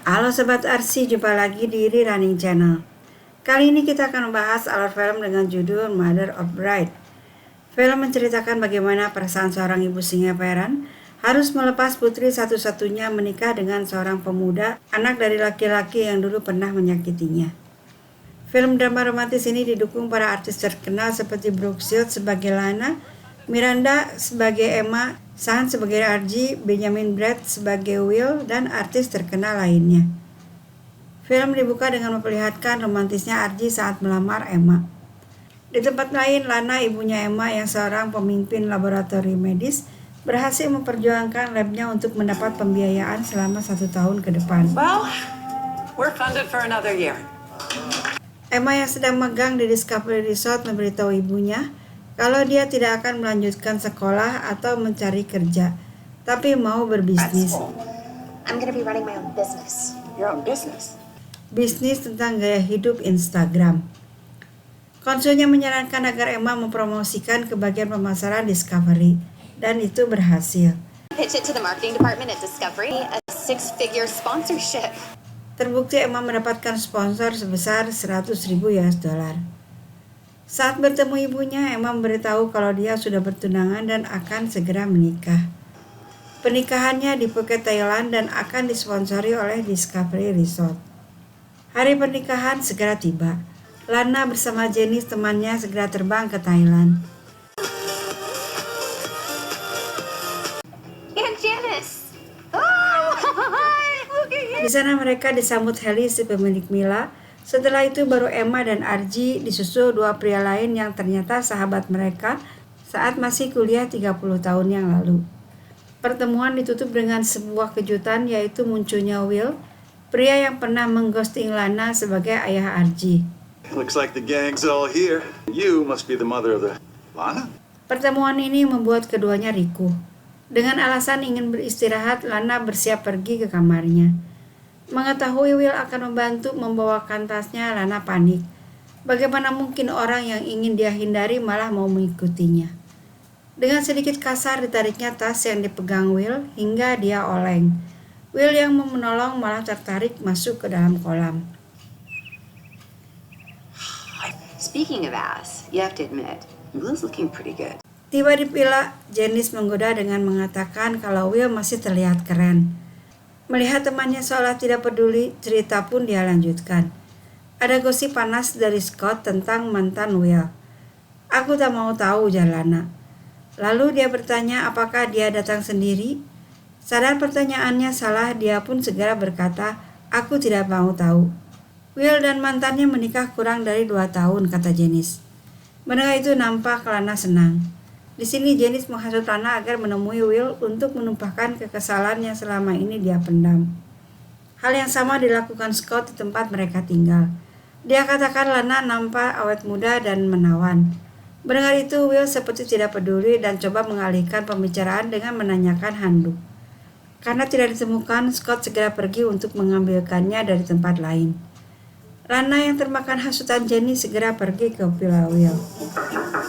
Halo Sobat Arsi, jumpa lagi di Running Channel. Kali ini kita akan membahas alur film dengan judul Mother of Bride. Film menceritakan bagaimana perasaan seorang ibu Singaperan harus melepas putri satu-satunya menikah dengan seorang pemuda, anak dari laki-laki yang dulu pernah menyakitinya. Film drama romantis ini didukung para artis terkenal seperti Brooke Shields sebagai Lana, Miranda sebagai Emma, Sean sebagai Archie, Benjamin Bratt sebagai Will, dan artis terkenal lainnya. Film dibuka dengan memperlihatkan romantisnya Archie saat melamar Emma. Di tempat lain, Lana, ibunya Emma yang seorang pemimpin laboratorium medis, berhasil memperjuangkan labnya untuk mendapat pembiayaan selama 1 tahun ke depan. Well, we're funded for another year. Emma yang sedang magang di Discovery Resort memberitahu ibunya kalau dia tidak akan melanjutkan sekolah atau mencari kerja, tapi mau berbisnis. I'm gonna be running my own business. Your own business. Bisnis tentang gaya hidup Instagram. Konsulnya menyarankan agar Emma mempromosikan ke bagian pemasaran Discovery, dan itu berhasil. Pitch it to the marketing department at Discovery, a 6-figure sponsorship. Terbukti Emma mendapatkan sponsor sebesar $100,000. Saat bertemu ibunya, Emma memberitahu kalau dia sudah bertunangan dan akan segera menikah. Pernikahannya di Phuket, Thailand dan akan disponsori oleh Discovery Resort. Hari pernikahan segera tiba. Lana bersama Janice temannya segera terbang ke Thailand. Aunt Janice! Oh, look at you! Di sana mereka disambut Haley si pemilik Mila. Setelah itu baru Emma dan Archie disusul 2 pria lain yang ternyata sahabat mereka saat masih kuliah 30 tahun yang lalu. Pertemuan ditutup dengan sebuah kejutan, yaitu munculnya Will, pria yang pernah mengghosting Lana sebagai ayah Archie. Looks like the gang's all here. You must be the mother of the... Lana? Pertemuan ini membuat keduanya rikuh. Dengan alasan ingin beristirahat, Lana bersiap pergi ke kamarnya. Mengetahui Will akan membantu membawakan tasnya, Lana panik. Bagaimana mungkin orang yang ingin dia hindari malah mau mengikutinya? Dengan sedikit kasar ditariknya tas yang dipegang Will hingga dia oleng. Will yang mau menolong malah tertarik masuk ke dalam kolam. Speaking of ass, you have to admit, Will's looking pretty good. Tiba di villa, Janice menggoda dengan mengatakan kalau Will masih terlihat keren. Melihat temannya seolah tidak peduli, cerita pun dia lanjutkan. Ada gosip panas dari Scott tentang mantan Will. Aku tak mau tahu, ujar Lana. Lalu dia bertanya apakah dia datang sendiri. Sadar pertanyaannya salah, dia pun segera berkata, aku tidak mau tahu. Will dan mantannya menikah kurang dari 2 tahun, kata Janice. Mendengar itu nampak Lana senang. Di sini Janice menghasut Lana agar menemui Will untuk menumpahkan kekesalan yang selama ini dia pendam. Hal yang sama dilakukan Scott di tempat mereka tinggal. Dia katakan Lana nampak awet muda dan menawan. Mendengar itu, Will seperti tidak peduli dan coba mengalihkan pembicaraan dengan menanyakan handuk. Karena tidak ditemukan, Scott segera pergi untuk mengambilkannya dari tempat lain. Lana yang termakan hasutan Janice segera pergi ke villa Will.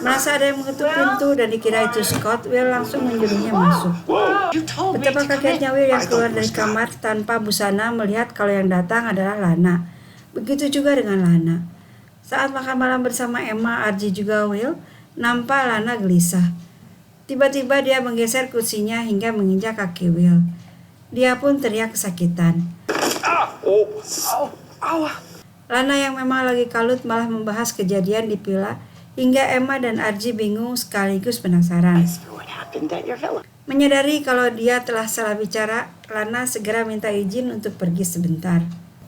Merasa ada yang mengetuk pintu dan dikira itu Scott, Will langsung menyuruhnya masuk. Betapa kagetnya Will yang keluar dari kamar tanpa busana melihat kalau yang datang adalah Lana. Begitu juga dengan Lana. Saat makan malam bersama Emma, Archie juga Will, nampak Lana gelisah. Tiba-tiba dia menggeser kursinya hingga menginjak kaki Will. Dia pun teriak kesakitan. Lana yang memang lagi kalut malah membahas kejadian di villa hingga Emma dan Archie bingung sekaligus penasaran. Menyadari kalau dia telah salah bicara, Lana segera minta izin untuk pergi sebentar.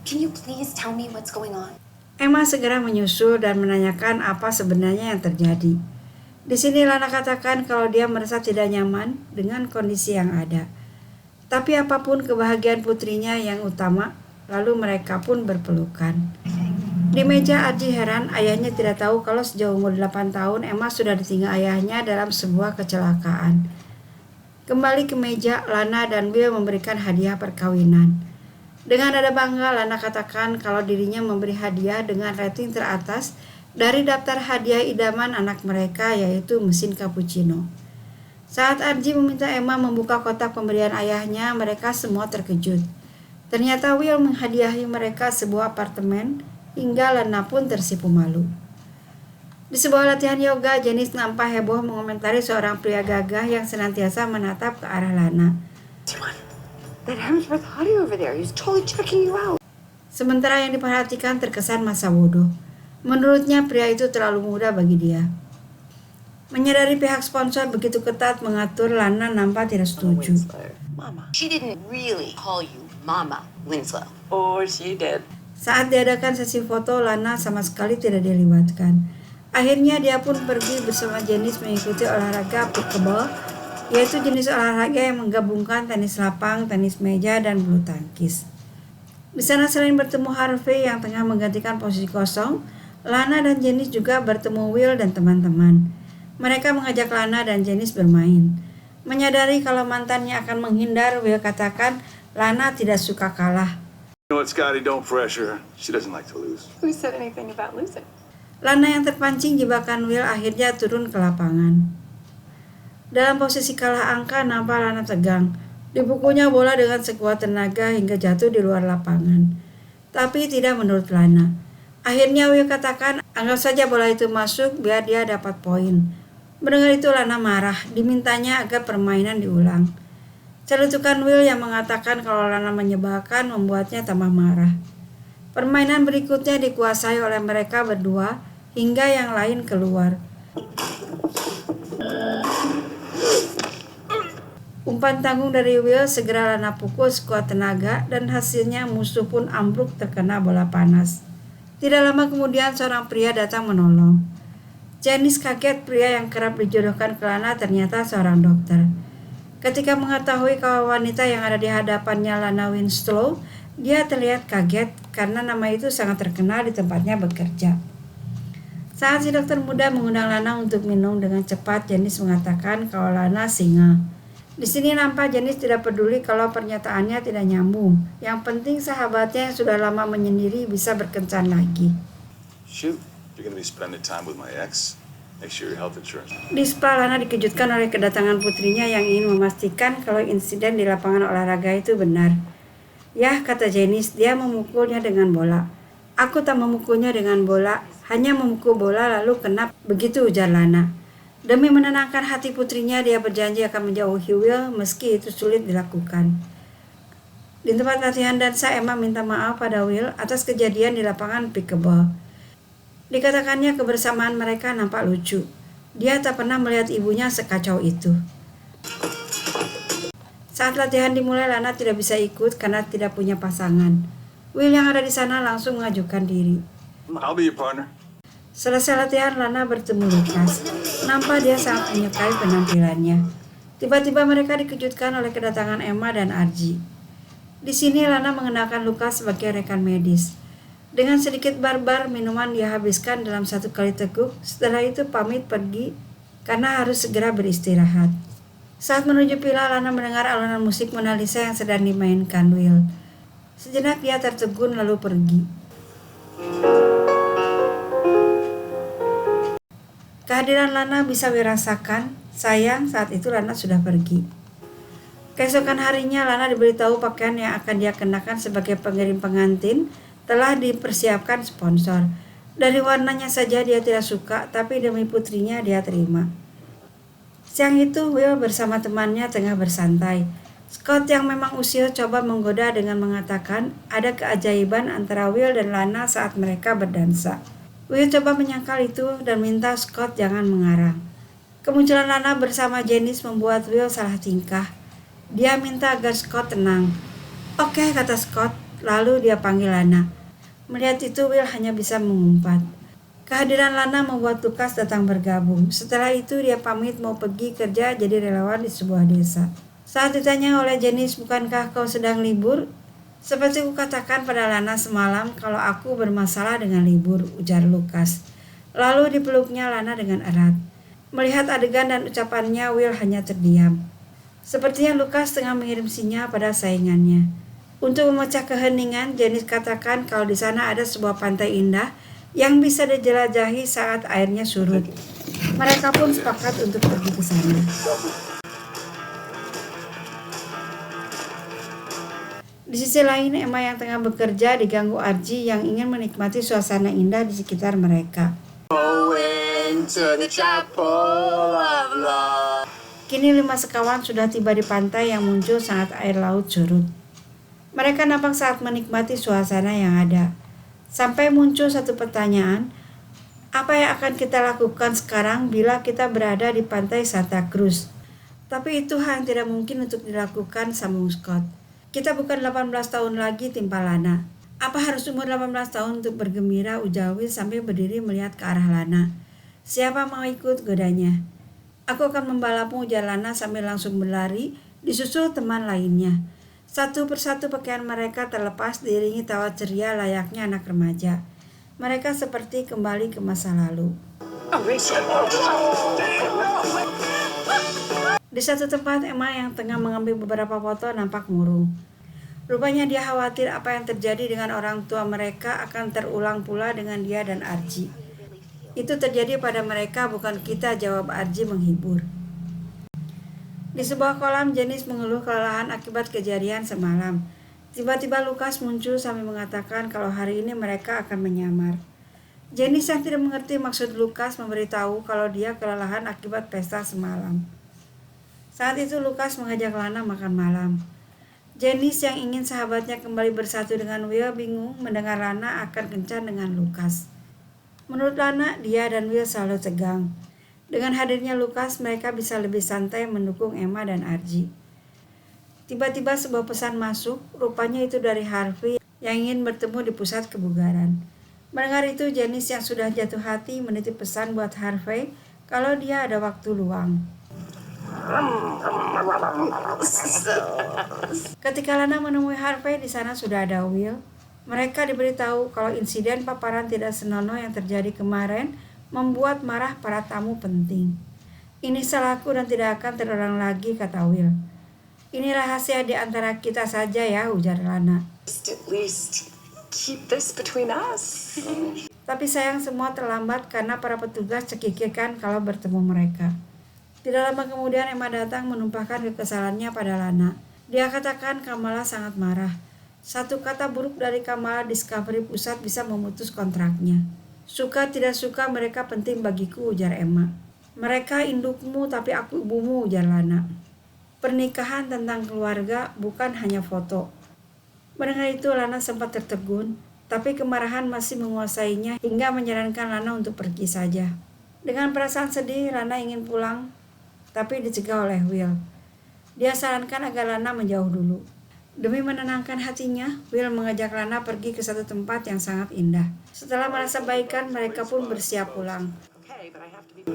Can you please tell me what's going on? Emma segera menyusul dan menanyakan apa sebenarnya yang terjadi. Di sini Lana katakan kalau dia merasa tidak nyaman dengan kondisi yang ada. Tapi apapun kebahagiaan putrinya yang utama, lalu mereka pun berpelukan. Di meja, Archie heran ayahnya tidak tahu kalau sejak umur 8 tahun Emma sudah ditinggal ayahnya dalam sebuah kecelakaan. Kembali ke meja, Lana dan Will memberikan hadiah perkawinan. Dengan nada bangga, Lana katakan kalau dirinya memberi hadiah dengan rating teratas dari daftar hadiah idaman anak mereka, yaitu mesin cappuccino. Saat Archie meminta Emma membuka kotak pemberian ayahnya, mereka semua terkejut. Ternyata Will menghadiahi mereka sebuah apartemen hingga Lana pun tersipu malu. Di sebuah latihan yoga, Janice nampak heboh mengomentari seorang pria gagah yang senantiasa menatap ke arah Lana. That Hemsworth hottie over there, he's totally checking you out. Sementara yang diperhatikan terkesan masa bodoh. Menurutnya pria itu terlalu muda bagi dia. Menyadari pihak sponsor begitu ketat mengatur, Lana nampak tidak setuju. Mama. She didn't really call you Mama Winslow. Oh, she did. Saat diadakan sesi foto, Lana sama sekali tidak dilibatkan. Akhirnya dia pun pergi bersama Janice mengikuti olahraga pickleball, yaitu jenis olahraga yang menggabungkan tenis lapang, tenis meja, dan bulu tangkis. Di sana selain bertemu Harvey yang tengah menggantikan posisi kosong, Lana dan Janice juga bertemu Will dan teman-teman. Mereka mengajak Lana dan Janice bermain. Menyadari kalau mantannya akan menghindar, Will katakan Lana tidak suka kalah. You know what, Scotty? Don't pressure her. She doesn't like to lose. Who said anything about losing? Lana yang terpancing jebakan Will akhirnya turun ke lapangan. Dalam posisi kalah angka, nampak Lana tegang. Dipukulnya bola dengan sekuat tenaga hingga jatuh di luar lapangan. Tapi tidak menurut Lana. Akhirnya Will katakan, anggap saja bola itu masuk biar dia dapat poin. Mendengar itu Lana marah, dimintanya agar permainan diulang. Celutukan Will yang mengatakan kalau Lana menyebalkan membuatnya tambah marah. Permainan berikutnya dikuasai oleh mereka berdua hingga yang lain keluar. Umpan tanggung dari Will segera Lana pukul sekuat tenaga dan hasilnya musuh pun ambruk terkena bola panas. Tidak lama kemudian seorang pria datang menolong. Janice kaget, pria yang kerap dijodohkan ke Lana ternyata seorang dokter. Ketika mengetahui kalau wanita yang ada di hadapannya Lana Winslow, dia terlihat kaget karena nama itu sangat terkenal di tempatnya bekerja. Saat si dokter muda mengundang Lana untuk minum dengan cepat, Janice mengatakan kalau Lana single. Di sini nampak Janice tidak peduli kalau pernyataannya tidak nyambung. Yang penting sahabatnya yang sudah lama menyendiri bisa berkencan lagi. Shoot, you're gonna be spending time with my ex. Make sure your health insurance. Di spa, Lana dikejutkan oleh kedatangan putrinya yang ingin memastikan kalau insiden di lapangan olahraga itu benar. Yah, kata Janice, dia memukulnya dengan bola. Aku tak memukulnya dengan bola, hanya memukul bola lalu kena, begitu ujar Lana. Demi menenangkan hati putrinya, dia berjanji akan menjauhi Will meski itu sulit dilakukan. Di tempat latihan dansa, Emma minta maaf pada Will atas kejadian di lapangan pickleball. Dikatakannya kebersamaan mereka nampak lucu. Dia tak pernah melihat ibunya sekacau itu. Saat latihan dimulai, Lana tidak bisa ikut karena tidak punya pasangan. Will yang ada di sana langsung mengajukan diri. I'll be your partner. Selesai latihan, Lana bertemu Lucas. Nampak dia sangat menyukai penampilannya. Tiba-tiba mereka dikejutkan oleh kedatangan Emma dan Archie. Di sini Lana mengenalkan Lucas sebagai rekan medis. Dengan sedikit barbar, minuman dia habiskan dalam satu kali teguk. Setelah itu pamit pergi karena harus segera beristirahat. Saat menuju villa, Lana mendengar alunan musik Mona Lisa yang sedang dimainkan Will. Sejenak dia tertegun lalu pergi. Kehadiran Lana bisa dirasakan, sayang saat itu Lana sudah pergi. Keesokan harinya Lana diberitahu pakaian yang akan dia kenakan sebagai pengirim pengantin telah dipersiapkan sponsor. Dari warnanya saja dia tidak suka, tapi demi putrinya dia terima. Siang itu Will bersama temannya tengah bersantai. Scott yang memang usil coba menggoda dengan mengatakan ada keajaiban antara Will dan Lana saat mereka berdansa. Will coba menyangkal itu dan minta Scott jangan mengarang. Kemunculan Lana bersama Janice membuat Will salah tingkah. Dia minta agar Scott tenang. Oke, kata Scott, lalu dia panggil Lana. Melihat itu Will hanya bisa mengumpat. Kehadiran Lana membuat Lucas datang bergabung. Setelah itu dia pamit mau pergi kerja jadi relawan di sebuah desa. Saat ditanya oleh Janice, bukankah kau sedang libur? Seperti kukatakan pada Lana semalam kalau aku bermasalah dengan libur, ujar Lucas. Lalu dipeluknya Lana dengan erat. Melihat adegan dan ucapannya, Will hanya terdiam. Sepertinya Lucas tengah mengirim sinyal pada saingannya. Untuk memecah keheningan, Janice katakan kalau di sana ada sebuah pantai indah yang bisa dijelajahi saat airnya surut. Mereka pun sepakat untuk pergi ke sana. Di Di sisi lain, Emma yang tengah bekerja diganggu Archie yang ingin menikmati suasana indah di sekitar mereka. Kini 5 sekawan sudah tiba di pantai yang muncul saat air laut surut. Mereka nampak saat menikmati suasana yang ada. Sampai muncul satu pertanyaan, apa yang akan kita lakukan sekarang bila kita berada di pantai Santa Cruz? Tapi itu hal yang tidak mungkin untuk dilakukan, sambung Scott. Kita bukan 18 tahun lagi, timpal Lana. Apa harus umur 18 tahun untuk bergembira, ujar Will sambil berdiri melihat ke arah Lana. Siapa mau ikut, godanya. Aku akan membalapmu, ujar Lana sambil langsung berlari, disusul teman lainnya. Satu persatu pakaian mereka terlepas diiringi tawa ceria layaknya anak remaja. Mereka seperti kembali ke masa lalu. Di satu tempat, Emma yang tengah mengambil beberapa foto nampak murung. Rupanya dia khawatir apa yang terjadi dengan orang tua mereka akan terulang pula dengan dia dan Archie. Itu terjadi pada mereka, bukan kita, jawab Archie menghibur. Di sebuah kolam, Janice mengeluh kelelahan akibat kejadian semalam. Tiba-tiba Lucas muncul sambil mengatakan kalau hari ini mereka akan menyamar. Janice yang tidak mengerti maksud Lucas memberitahu kalau dia kelelahan akibat pesta semalam. Saat itu Lucas mengajak Lana makan malam. Janice yang ingin sahabatnya kembali bersatu dengan Will bingung mendengar Lana akan kencan dengan Lucas. Menurut Lana, dia dan Will selalu tegang. Dengan hadirnya Lucas, mereka bisa lebih santai mendukung Emma dan Archie. Tiba-tiba sebuah pesan masuk, rupanya itu dari Harvey yang ingin bertemu di pusat kebugaran. Mendengar itu, Janice yang sudah jatuh hati menitip pesan buat Harvey kalau dia ada waktu luang. Ketika Lana menemui Harvey, di sana sudah ada Will. Mereka diberitahu kalau insiden paparan tidak senonoh yang terjadi kemarin membuat marah para tamu penting. Ini salahku dan tidak akan terulang lagi, kata Will. Ini rahasia di antara kita saja ya, ujar Lana. At least keep this between us. Tapi sayang semua terlambat karena para petugas cekikirkan kalau bertemu mereka. Tidak lama kemudian Emma datang menumpahkan kekesalannya pada Lana. Dia katakan Kamala sangat marah. Satu kata buruk dari Kamala Discovery Pusat bisa memutus kontraknya. Suka tidak suka mereka penting bagiku, ujar Emma. Mereka indukmu tapi aku ibumu, ujar Lana. Pernikahan tentang keluarga bukan hanya foto. Mendengar itu Lana sempat tertegun, tapi kemarahan masih menguasainya hingga menyarankan Lana untuk pergi saja. Dengan perasaan sedih, Lana ingin pulang, tapi dicegah oleh Will. Dia sarankan agar Lana menjauh dulu. Demi menenangkan hatinya, Will mengajak Lana pergi ke satu tempat yang sangat indah. Setelah merasa baikan, mereka pun bersiap pulang. Okay, but I have to be.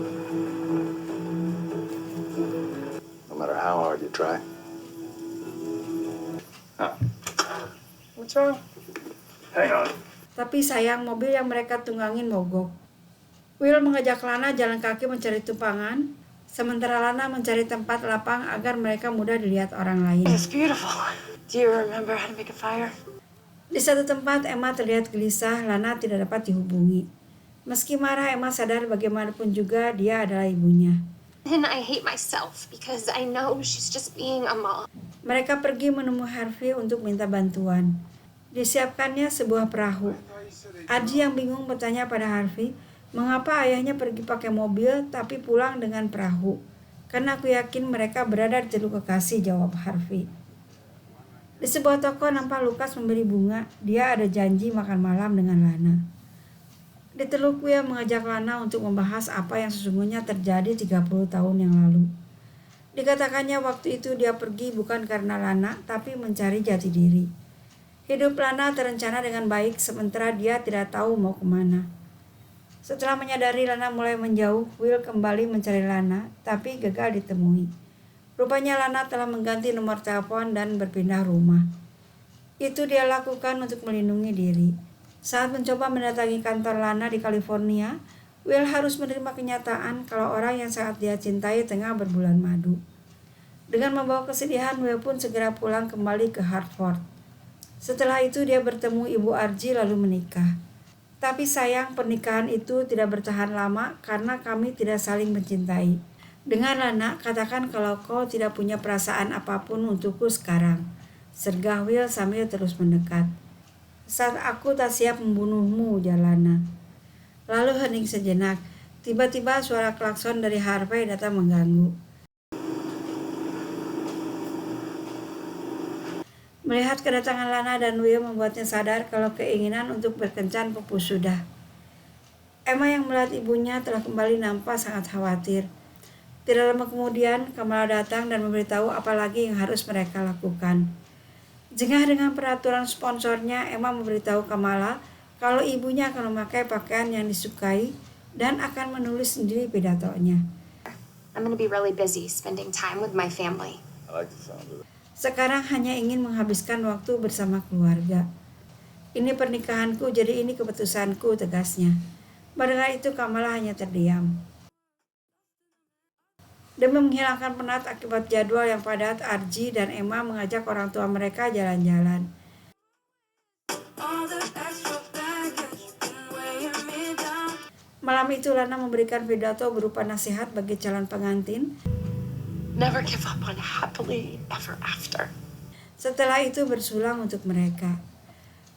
No matter how hard you try. What's wrong? Hang on. Tapi sayang, mobil yang mereka tunggangin mogok. Will mengajak Lana jalan kaki mencari tumpangan, sementara Lana mencari tempat lapang agar mereka mudah dilihat orang lain. It's beautiful. Do you remember how to make a fire? Di satu tempat, Emma terlihat gelisah. Lana tidak dapat dihubungi. Meski marah, Emma sadar bagaimanapun juga dia adalah ibunya. And I hate myself because I know she's just being a mom. Mereka pergi menemui Harvey untuk minta bantuan. Disiapkannya sebuah perahu. Archie yang bingung bertanya pada Harvey, mengapa ayahnya pergi pakai mobil tapi pulang dengan perahu? Karena aku yakin mereka berada di Teluk Kekasih, jawab Harvey. Di sebuah toko nampak Lucas membeli bunga. Dia ada janji makan malam dengan Lana. Di Teluk, Will mengajak Lana untuk membahas apa yang sesungguhnya terjadi 30 tahun yang lalu. Dikatakannya waktu itu dia pergi bukan karena Lana, tapi mencari jati diri. Hidup Lana terencana dengan baik, sementara dia tidak tahu mau kemana. Setelah menyadari Lana mulai menjauh, Will kembali mencari Lana, tapi gagal ditemui. Rupanya Lana telah mengganti nomor telepon dan berpindah rumah. Itu dia lakukan untuk melindungi diri. Saat mencoba mendatangi kantor Lana di California, Will harus menerima kenyataan kalau orang yang sangat dia cintai tengah berbulan madu. Dengan membawa kesedihan, Will pun segera pulang kembali ke Hartford. Setelah itu dia bertemu Ibu Archie lalu menikah. Tapi sayang, pernikahan itu tidak bertahan lama karena kami tidak saling mencintai. Dengan Lana, katakan kalau kau tidak punya perasaan apapun untukku sekarang. sergah Will sambil terus mendekat. Saat aku tak siap membunuhmu, ujar Lana. Lalu hening sejenak. Tiba-tiba suara klakson dari Harvey datang mengganggu. Melihat kedatangan Lana dan Will membuatnya sadar kalau keinginan untuk berkencan pupus sudah. Emma yang melihat ibunya telah kembali nampak sangat khawatir. Tidak lama kemudian, Kamala datang dan memberitahu apa lagi yang harus mereka lakukan. Jengah dengan peraturan sponsornya, Emma memberitahu Kamala kalau ibunya akan memakai pakaian yang disukai dan akan menulis sendiri pidatonya. I'm gonna be really busy spending time with my family. I like the sound of it. Sekarang hanya ingin menghabiskan waktu bersama keluarga. Ini pernikahanku, jadi ini keputusanku, tegasnya. Mendengar itu, Kamala hanya terdiam. Demi menghilangkan penat akibat jadwal yang padat, Archie dan Emma mengajak orang tua mereka jalan-jalan. Malam itu Lana memberikan pidato berupa nasihat bagi calon pengantin. Never give up on happily ever after. Setelah itu bersulang untuk mereka.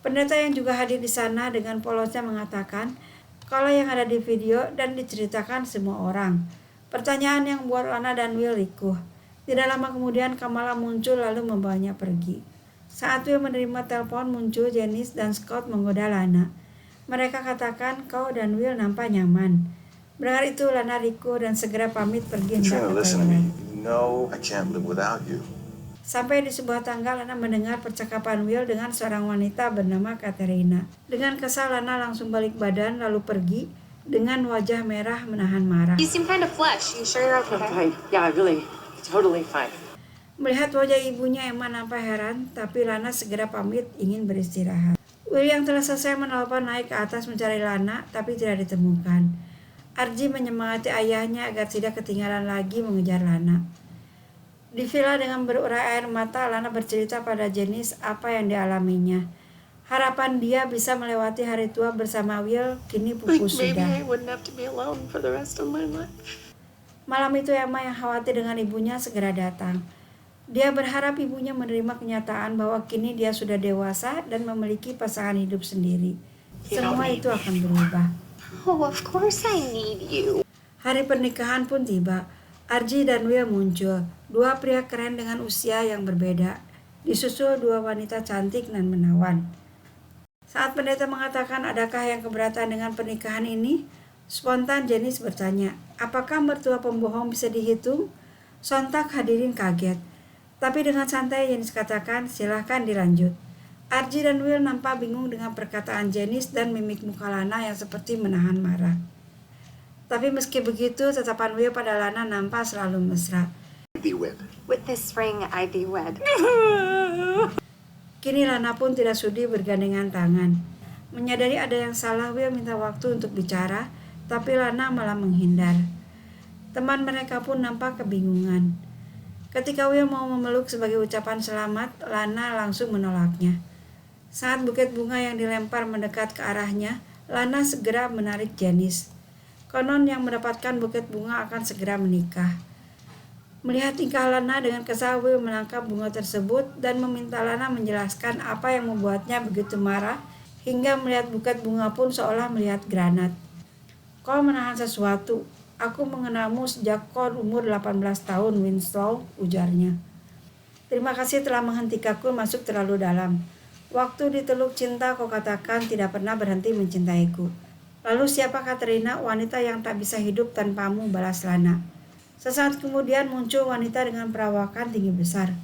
Pendeta yang juga hadir di sana dengan polosnya mengatakan kalau yang ada di video dan diceritakan semua orang. Pertanyaan yang membuat Lana dan Will rikuh. Tidak lama kemudian Kamala muncul lalu membawanya pergi. Saat Will menerima telepon, muncul Janice dan Scott menggoda Lana. Mereka katakan kau dan Will nampak nyaman. Mendengar itu Lana rikuh dan segera pamit pergi hendak Katrina, ke listen to me. toilet. You know I can't live without you. Sampai di sebuah tangga, Lana mendengar percakapan Will dengan seorang wanita bernama Katerina. Dengan kesal, Lana langsung balik badan lalu pergi dengan wajah merah menahan marah. You seem kind of flushed. You sure you're I'm okay? fine. Yeah, really, totally fine. Melihat wajah ibunya, Emma nampak heran, tapi Lana segera pamit ingin beristirahat. Will yang telah selesai menelpon naik ke atas mencari Lana, tapi tidak ditemukan. Archie menyemangati ayahnya agar tidak ketinggalan lagi mengejar Lana. Di villa dengan berurai air mata, Lana bercerita pada Janice apa yang dialaminya. Harapan dia bisa melewati hari tua bersama Will kini pupus Maybe sudah. I wouldn't have to be alone for the rest of my life. Malam itu Emma yang khawatir dengan ibunya segera datang. Dia berharap ibunya menerima kenyataan bahwa kini dia sudah dewasa dan memiliki pasangan hidup sendiri. Semua itu akan berubah. Oh, of course I need you. Hari pernikahan pun tiba. Archie dan Will muncul, dua pria keren dengan usia yang berbeda, disusul dua wanita cantik dan menawan. Saat pendeta mengatakan adakah yang keberatan dengan pernikahan ini, spontan Janice bertanya, apakah mertua pembohong bisa dihitung? Sontak hadirin kaget. Tapi dengan santai Janice katakan, silahkan dilanjut. Archie dan Will nampak bingung dengan perkataan Janice dan mimik muka Lana yang seperti menahan marah. Tapi meski begitu, tatapan Will pada Lana nampak selalu mesra. Be wed. With this ring, I be wed. Kini Lana pun tidak sudi bergandengan tangan. Menyadari ada yang salah, Will minta waktu untuk bicara, tapi Lana malah menghindar. Teman mereka pun nampak kebingungan. Ketika Will mau memeluk sebagai ucapan selamat, Lana langsung menolaknya. Saat buket bunga yang dilempar mendekat ke arahnya, Lana segera menarik Janice. Konon yang mendapatkan buket bunga akan segera menikah. Melihat tingkah Lana dengan kesal, Will menangkap bunga tersebut dan meminta Lana menjelaskan apa yang membuatnya begitu marah hingga melihat buket bunga pun seolah melihat granat. Kau menahan sesuatu. Aku mengenalmu sejak kau umur 18 tahun, Winslow, ujarnya. Terima kasih telah menghentikanku masuk terlalu dalam. Waktu di Teluk Cinta kau katakan tidak pernah berhenti mencintaiku. Lalu siapa Katrina, wanita yang tak bisa hidup tanpamu, balas Lana. Sesaat kemudian muncul wanita dengan perawakan tinggi besar.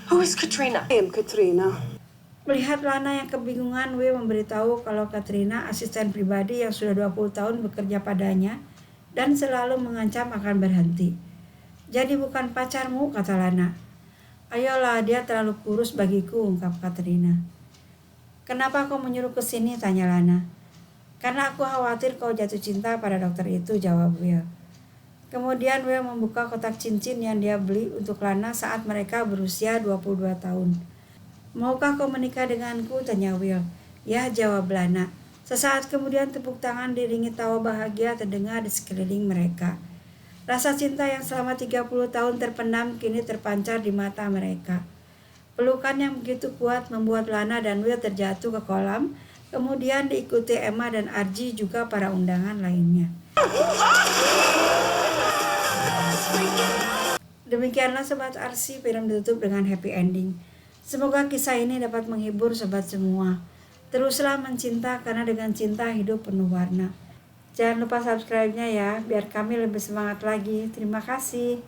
Who is Katrina? I am Katrina. Melihat Lana yang kebingungan, Will memberitahu kalau Katrina asisten pribadi yang sudah 20 tahun bekerja padanya dan selalu mengancam akan berhenti. Jadi bukan pacarmu, kata Lana. Ayolah, dia terlalu kurus bagiku, ungkap Katrina. Kenapa kau menyuruh ke sini, tanya Lana. Karena aku khawatir kau jatuh cinta pada dokter itu, jawab Will. Kemudian Will membuka kotak cincin yang dia beli untuk Lana saat mereka berusia 22 tahun. Maukah kau menikah denganku, tanya Will. Ya, jawab Lana. Sesaat kemudian tepuk tangan diiringi tawa bahagia terdengar di sekeliling mereka. Rasa cinta yang selama 30 tahun terpendam kini terpancar di mata mereka. Pelukan yang begitu kuat membuat Lana dan Will terjatuh ke kolam, kemudian diikuti Emma dan Archie juga para undangan lainnya. Demikianlah Sobat Arsy, film ditutup dengan happy ending. Semoga kisah ini dapat menghibur sobat semua. Teruslah mencinta karena dengan cinta hidup penuh warna. Jangan lupa subscribe-nya ya, biar kami lebih semangat lagi. Terima kasih.